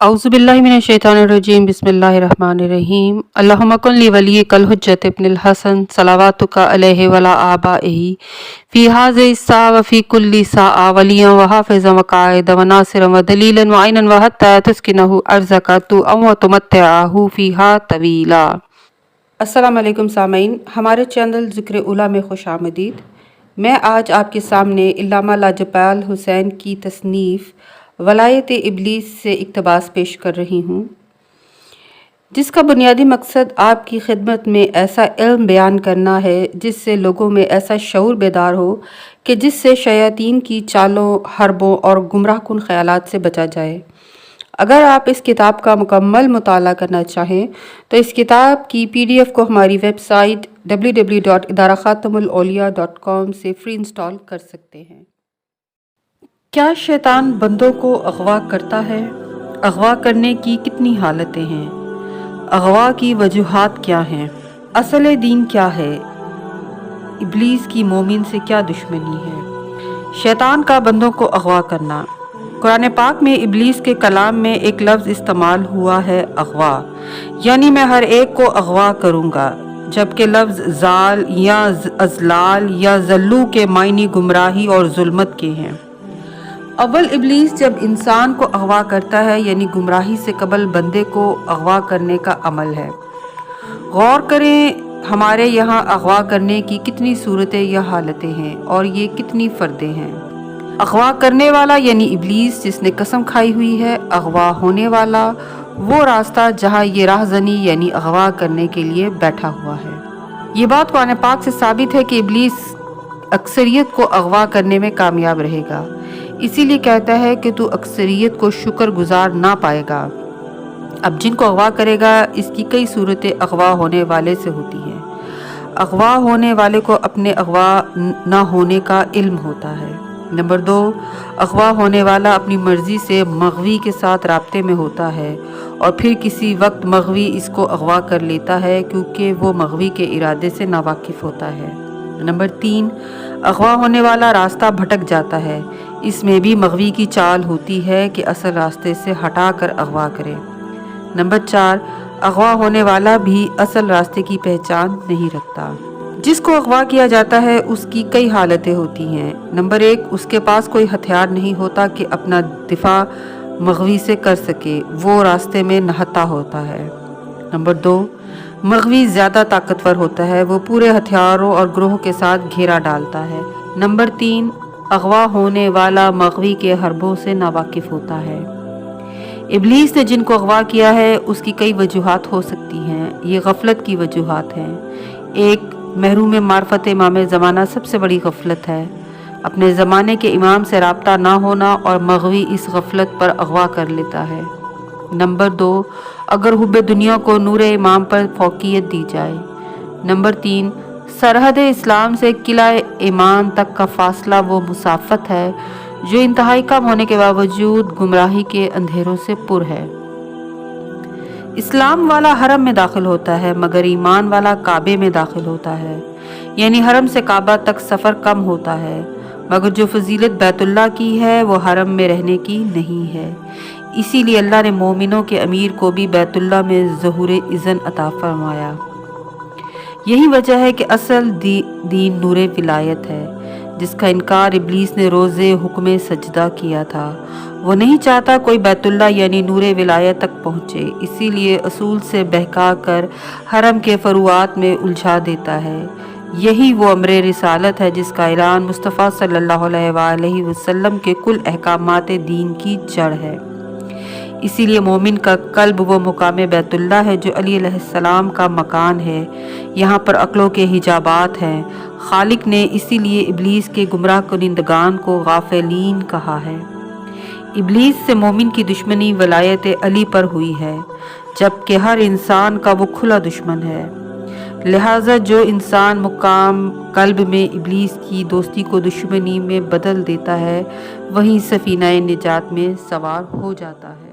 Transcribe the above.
औज़ुबिल्लाहि मिनश्शैतानिर्रजीम बिस्मिल्लाहिर्रहमानिर्रहीम अल्लाहुम्मा कुल्लि वलिय्यिकल हुज्जत इब्निल हसन सलावातुका अलैहि वला आबाइही फ़ी हाज़िहि स्सा व फ़ी कुल्लि साआ वलिय्यन व हाफ़िज़न व क़ाइदन व नासिरन व दलीलन व ऐनन व हत्ता तुस्किनहु अर्ज़का व तुमत्तिअहु फ़ीहा तवीला। अस्सलामु अलैकुम सामीन, हमारे चैनल ज़िक्र उला में खुश आमदीद। मैं आज आपके सामने इल्लामा लाजपाल हुसैन की तसनीफ़ वलायत इब्लीस से इक़्तिबास पेश कर रही हूँ, जिसका बुनियादी मकसद आपकी खिदमत में ऐसा इल्म बयान करना है जिससे लोगों में ऐसा शऊर बेदार हो कि जिससे शयातीन की चालों, हरबों और गुमराहकुन ख़यालात से बचा जाए। अगर आप इस किताब का मुकम्मल मुताला करना चाहें तो इस किताब की PDF को हमारी वेबसाइट www.idarakhatamulauliya.com से फ्री इंस्टॉल कर सकते हैं। क्या शैतान बंदों को अगवा करता है? अगवा करने की कितनी हालतें हैं? अगवा की वजूहात क्या हैं? असल दीन क्या है? इब्लीस की मोमिन से क्या दुश्मनी है? शैतान का बंदों को अगवा करना। कुरान पाक में इब्लीस के कलाम में एक लफ्ज़ इस्तेमाल हुआ है अगवा, यानी मैं हर एक को अगवा करूँगा, जबकि लफ्ज़ जाल या अजलाल या जल्लू के मायने गुमराही और जुल्मत के हैं। अव्वल इब्लीस जब इंसान को अगवा करता है यानी गुमराही से कबल बंदे को अगवा करने का अमल है। गौर करें, हमारे यहाँ अगवा करने की कितनी सूरतें या हालतें हैं और ये कितनी फ़र्दें हैं। अगवा करने वाला यानी इब्लीस जिसने कसम खाई हुई है। अगवा होने वाला वो रास्ता जहाँ ये राहज़नी यानी अगवा करने के लिए बैठा हुआ है। ये बात कुरान पाक से साबित है कि इब्लीस अक्सरियत को अगवा करने में कामयाब रहेगा, इसीलिए कहता है कि तू अक्सरियत को शुक्रगुजार ना पाएगा। अब जिनको अगवा करेगा, इसकी कई सूरतें अगवा होने वाले से होती हैं। अगवा होने वाले को अपने अगवा ना होने का इल्म होता है। नंबर 2, अगवा होने वाला अपनी मर्ज़ी से मग़वी के साथ राब्ते में होता है और फिर किसी वक्त मग़वी इसको अगवा कर लेता है क्योंकि वो मग़वी के इरादे से नावाकिफ़ होता है। नंबर 3, अगवा होने वाला रास्ता भटक जाता है। इसमें भी मग़वी की चाल होती है कि असल रास्ते से हटा कर अगवा करे। नंबर 4, अगवा होने वाला भी असल रास्ते की पहचान नहीं रखता। जिसको अगवा किया जाता है उसकी कई हालतें होती हैं। नंबर 1, उसके पास कोई हथियार नहीं होता कि अपना दिफा मग़वी से कर सके, वो रास्ते में नहता होता है। नंबर 2, मग़वी ज़्यादा ताकतवर होता है, वो पूरे हथियारों और ग्रोह के साथ घेरा डालता है। नंबर 3, अगवा होने वाला मग़वी के हरबों से नावाकिफ़ होता है। इब्लीस ने जिनको अगवा किया है उसकी कई वजूहात हो सकती हैं। ये गफलत की वजूहात हैं। 1, महरूम मार्फत इमाम ज़माना सबसे बड़ी गफलत है। अपने ज़माने के इमाम से राब्ता ना होना और मग़वी इस गफलत पर अगवा कर लेता है। नंबर 2, अगर हुब्बे दुनिया को नूर इमाम पर फ़ौक़ियत दी जाए। नंबर 3, सरहद इस्लाम से किला ईमान तक का फ़ासला वो मुसाफ़त है जो इंतहाई कम होने के बावजूद गुमराही के अंधेरों से पुर है। इस्लाम वाला हरम में दाखिल होता है मगर ईमान वाला काबे में दाखिल होता है, यानी हरम से काबा तक सफ़र कम होता है, मगर जो फजीलत बैतुल्लाह की है वो हरम में रहने की नहीं है। इसीलिए अल्लाह ने मोमिनों के अमीर को भी बैतुल्लाह में ज़हूर इज़्न अता फरमाया। यही वजह है कि असल दीन नूरे विलायत है, जिसका इनकार इब्लीस ने रोज़े हुक्म सजदा किया था। वो नहीं चाहता कोई बैतुल्लाह यानी नूरे विलायत तक पहुँचे, इसीलिए असूल से बहका कर हरम के फ़रूआत में उलझा देता है। यही वो अमरे रिसालत है जिसका ऐलान मुस्तफ़ा सल्लल्लाहु अलैहि वसल्लम के कुल अहकामात दीन की जड़ है। इसीलिए मोमिन का कल्ब वो मुकाम बैतुल्लाह है जो अली अलैहिस्सलाम का मकान है। यहाँ पर अक्लों के हिजाबात हैं। खालिक ने इसीलिए इब्लीस के गुमराह कुनिंदगान को गाफिलीन कहा है। इब्लीस से मोमिन की दुश्मनी वलायत अली पर हुई है, जबकि हर इंसान का वो खुला दुश्मन है। लिहाजा जो इंसान मुकाम कल्ब में इब्लीस की दोस्ती को दुश्मनी में बदल देता है, वही सफीना निजात में सवार हो जाता है।